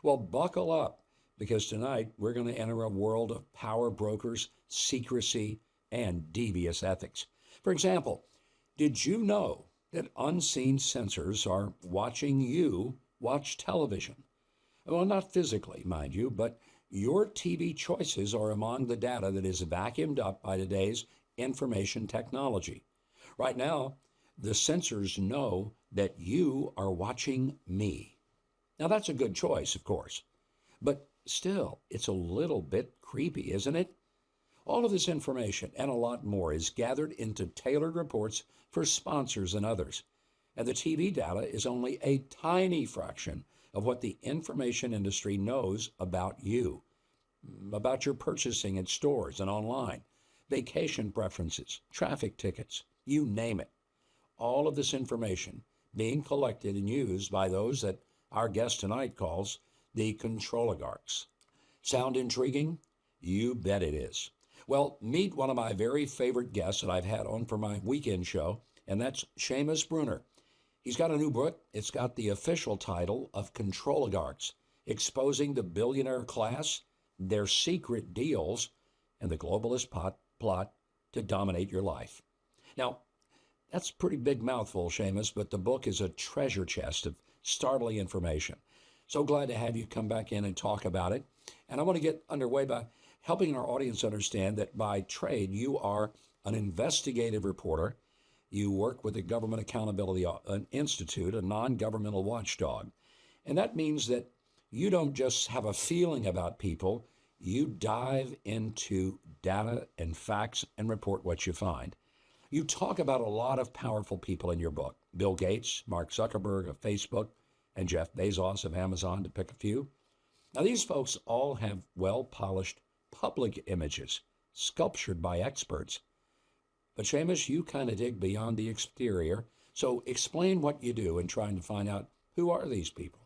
Well, buckle up because tonight we're going to enter a world of power brokers, secrecy, and devious ethics. For example, did you know that unseen sensors are watching you watch television? Well, not physically, mind you, but your TV choices are among the data that is vacuumed up by today's information technology. Right now, the sensors know that you are watching me. Now, that's a good choice, of course, but still, it's a little bit creepy, isn't it? All of this information and a lot more is gathered into tailored reports for sponsors and others. And the TV data is only a tiny fraction of what the information industry knows about you, about your purchasing at stores and online, vacation preferences, traffic tickets, you name it. All of this information being collected and used by those that our guest tonight calls the Controllogarchs. Sound intriguing? You bet it is. Well, meet one of my very favorite guests that I've had on for my weekend show, and that's Seamus Bruner. He's got a new book. It's got the official title of Controllogarchs, Exposing the Billionaire Class, Their Secret Deals, and the Globalist Plot to Dominate Your Life. Now, that's a pretty big mouthful, Seamus, but the book is a treasure chest of startling information. So glad to have you come back in and talk about it. And I want to get underway by helping our audience understand that by trade, you are an investigative reporter. You work with the Government Accountability Institute, a non-governmental watchdog. And that means that you don't just have a feeling about people, you dive into data and facts and report what you find. You talk about a lot of powerful people in your book. Bill Gates, Mark Zuckerberg of Facebook, and Jeff Bezos of Amazon, to pick a few. Now, these folks all have well-polished public images, sculptured by experts. But Seamus, you kind of dig beyond the exterior. So explain what you do in trying to find out who are these people.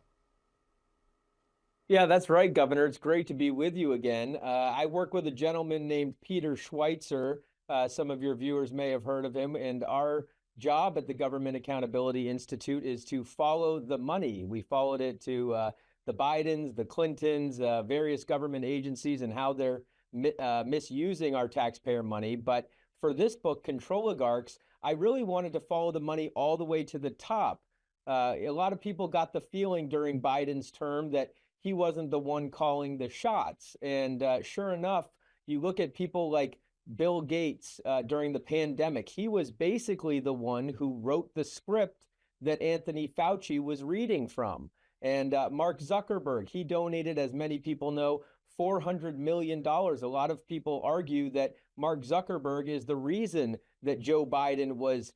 Yeah, that's right, Governor. It's great to be with you again. I work with a gentleman named Peter Schweitzer. Some of your viewers may have heard of him. And our job at the Government Accountability Institute is to follow the money. We followed it to the Bidens, the Clintons, various government agencies, and how they're misusing our taxpayer money. But for this book, Controllogarchs, I really wanted to follow the money all the way to the top. A lot of people got the feeling during Biden's term that he wasn't the one calling the shots. And sure enough, you look at people like Bill Gates during the pandemic. He was basically the one who wrote the script that Anthony Fauci was reading from. And Mark Zuckerberg, he donated, as many people know, $400 million. A lot of people argue that Mark Zuckerberg is the reason that Joe Biden was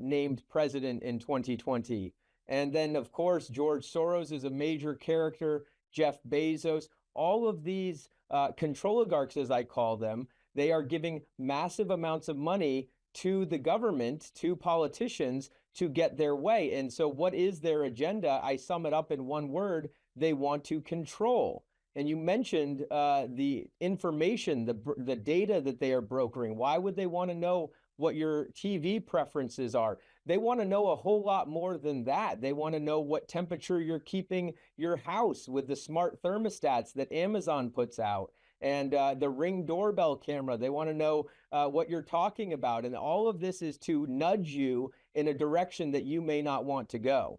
named president in 2020. And then, of course, George Soros is a major character, Jeff Bezos. All of these controllogarchs, as I call them, they are giving massive amounts of money to the government, to politicians, to get their way. And so what is their agenda? I sum it up in one word: they want to control. And you mentioned the information, the data that they are brokering. Why would they want to know what your TV preferences are? They want to know a whole lot more than that. They want to know what temperature you're keeping your house with the smart thermostats that Amazon puts out, and the Ring doorbell camera. They want to know what you're talking about. And all of this is to nudge you in a direction that you may not want to go.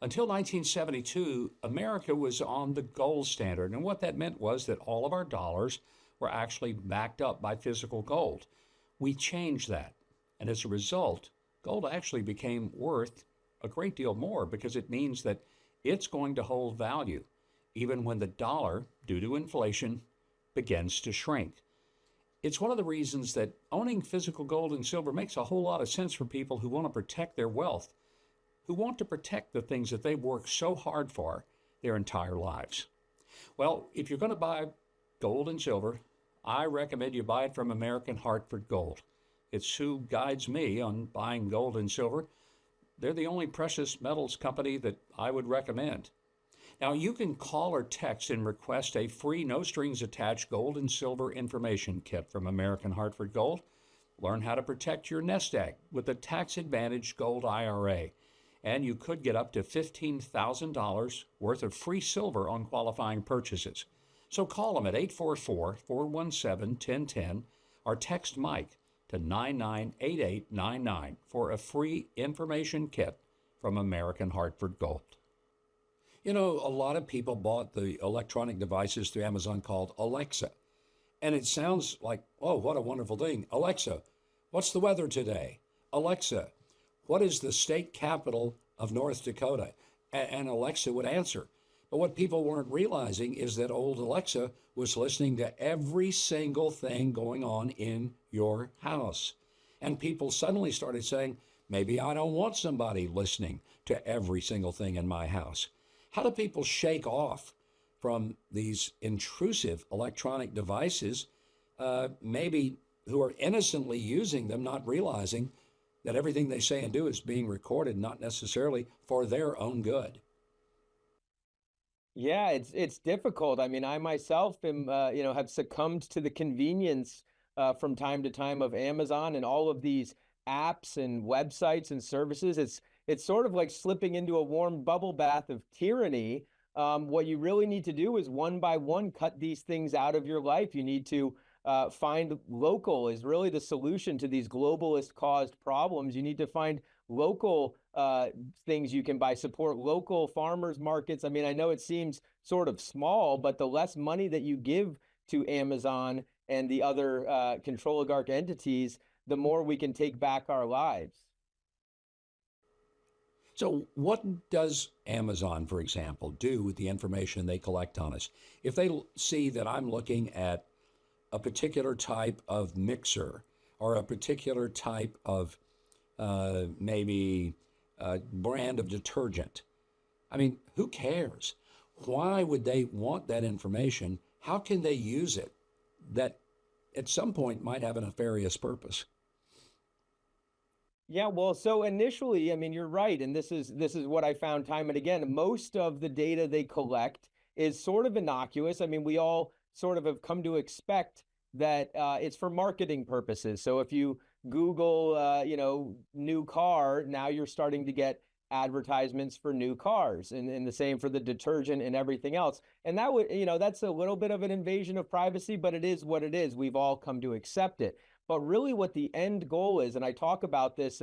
Until 1972, America was on the gold standard. And what that meant was that all of our dollars were actually backed up by physical gold. We changed that. And as a result, gold actually became worth a great deal more because it means that it's going to hold value even when the dollar, due to inflation, begins to shrink. It's one of the reasons that owning physical gold and silver makes a whole lot of sense for people who want to protect their wealth, who want to protect the things that they've worked so hard for their entire lives. Well, if you're going to buy gold and silver, I recommend you buy it from American Hartford Gold. It's who guides me on buying gold and silver. They're the only precious metals company that I would recommend. Now, you can call or text and request a free, no-strings-attached gold and silver information kit from American Hartford Gold. Learn how to protect your nest egg with a tax-advantaged gold IRA. and you could get up to $15,000 worth of free silver on qualifying purchases. So call them at 844-417-1010 or text Mike to 998899 for a free information kit from American Hartford Gold. You know, a lot of people bought the electronic devices through Amazon called Alexa. And it sounds like, oh, what a wonderful thing. Alexa, what's the weather today? Alexa, what is the state capital of North Dakota? And Alexa would answer. But what people weren't realizing is that old Alexa was listening to every single thing going on in your house. And people suddenly started saying, maybe I don't want somebody listening to every single thing in my house. How do people shake off from these intrusive electronic devices, maybe who are innocently using them, not realizing that everything they say and do is being recorded, not necessarily for their own good? Yeah, it's difficult. I mean, I myself am, have succumbed to the convenience from time to time of Amazon and all of these apps and websites and services. It's sort of like slipping into a warm bubble bath of tyranny. What you really need to do is one by one cut these things out of your life. You need to find local is really the solution to these globalist caused problems. You need to find local things you can buy, support local farmers markets. I mean, I know it seems sort of small, but the less money that you give to Amazon and the other Controllogarch entities, the more we can take back our lives. So what does Amazon, for example, do with the information they collect on us? If they see that I'm looking at a particular type of mixer or a particular type of maybe a brand of detergent, I mean, who cares? Why would they want that information? How can they use it that at some point might have a nefarious purpose? Yeah, well, so initially, I mean, you're right, and this is what I found time and again. Most of the data they collect is sort of innocuous. I mean, we all sort of have come to expect that it's for marketing purposes. So if you Google, new car, now you're starting to get advertisements for new cars, and the same for the detergent and everything else. And that would, that's a little bit of an invasion of privacy, but it is what it is. We've all come to accept it. But really what the end goal is, and I talk about this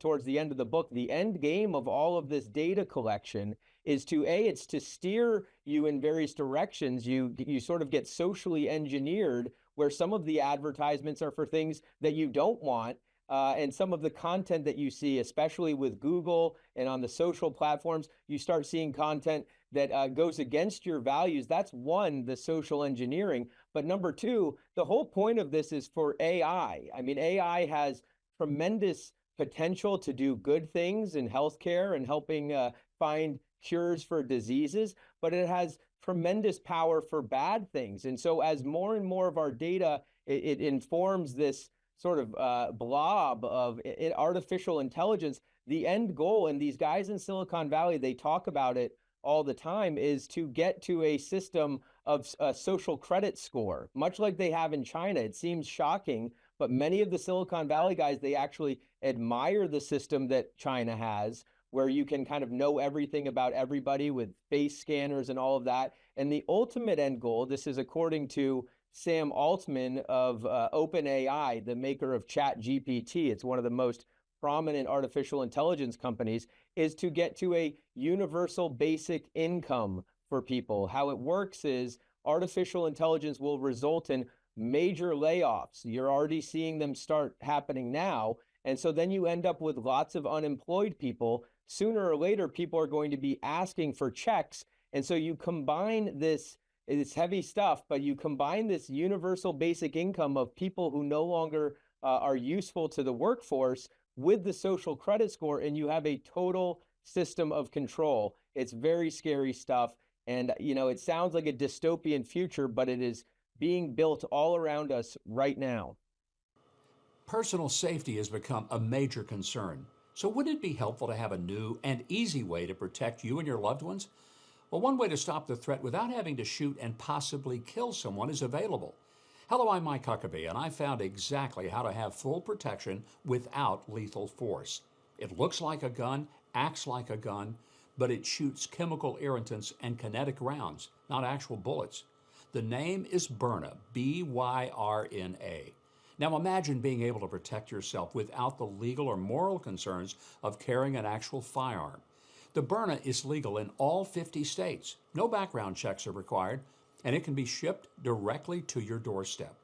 towards the end of the book, the end game of all of this data collection is it's to steer you in various directions. You sort of get socially engineered where some of the advertisements are for things that you don't want. And some of the content that you see, especially with Google and on the social platforms, you start seeing content that goes against your values. That's one, the social engineering. But number two, the whole point of this is for AI. I mean, AI has tremendous potential to do good things in healthcare and helping find cures for diseases, but it has tremendous power for bad things. And so as more and more of our data, it informs this sort of blob of artificial intelligence, the end goal, and these guys in Silicon Valley, they talk about it all the time, is to get to a system of a social credit score, much like they have in China. It seems shocking, but many of the Silicon Valley guys, they actually admire the system that China has, where you can kind of know everything about everybody with face scanners and all of that. And the ultimate end goal, this is according to Sam Altman of OpenAI, the maker of ChatGPT. It's one of the most prominent artificial intelligence companies, is to get to a universal basic income for people. How it works is artificial intelligence will result in major layoffs. You're already seeing them start happening now. And so then you end up with lots of unemployed people. Sooner or later, people are going to be asking for checks. And so you combine this, it's heavy stuff, but you combine this universal basic income of people who no longer are useful to the workforce with the social credit score, and you have a total system of control. It's very scary stuff. And, it sounds like a dystopian future, but it is being built all around us right now. Personal safety has become a major concern. So wouldn't it be helpful to have a new and easy way to protect you and your loved ones? Well, one way to stop the threat without having to shoot and possibly kill someone is available. Hello, I'm Mike Huckabee, and I found exactly how to have full protection without lethal force. It looks like a gun acts like a gun, but it shoots chemical irritants and kinetic rounds, not actual bullets. The name is Byrna, B-Y-R-N-A. Now imagine being able to protect yourself without the legal or moral concerns of carrying an actual firearm. The Byrna is legal in all 50 states. No background checks are required, and it can be shipped directly to your doorstep.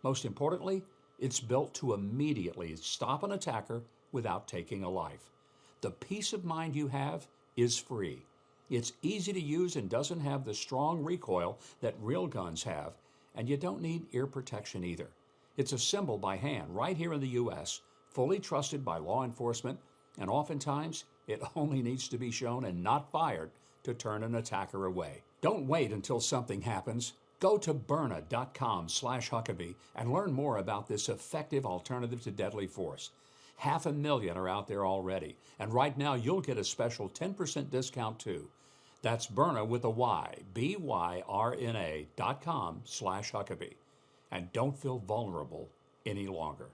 Most importantly, it's built to immediately stop an attacker without taking a life. The peace of mind you have is free. It's easy to use and doesn't have the strong recoil that real guns have, and you don't need ear protection either. It's assembled by hand right here in the U.S., fully trusted by law enforcement, and oftentimes it only needs to be shown and not fired to turn an attacker away. Don't wait until something happens. Go to Byrna.com/Huckabee and learn more about this effective alternative to deadly force. 500,000 are out there already, and right now you'll get a special 10% discount too. That's Byrna with a Y, BYRNA.com/Huckabee. And don't feel vulnerable any longer.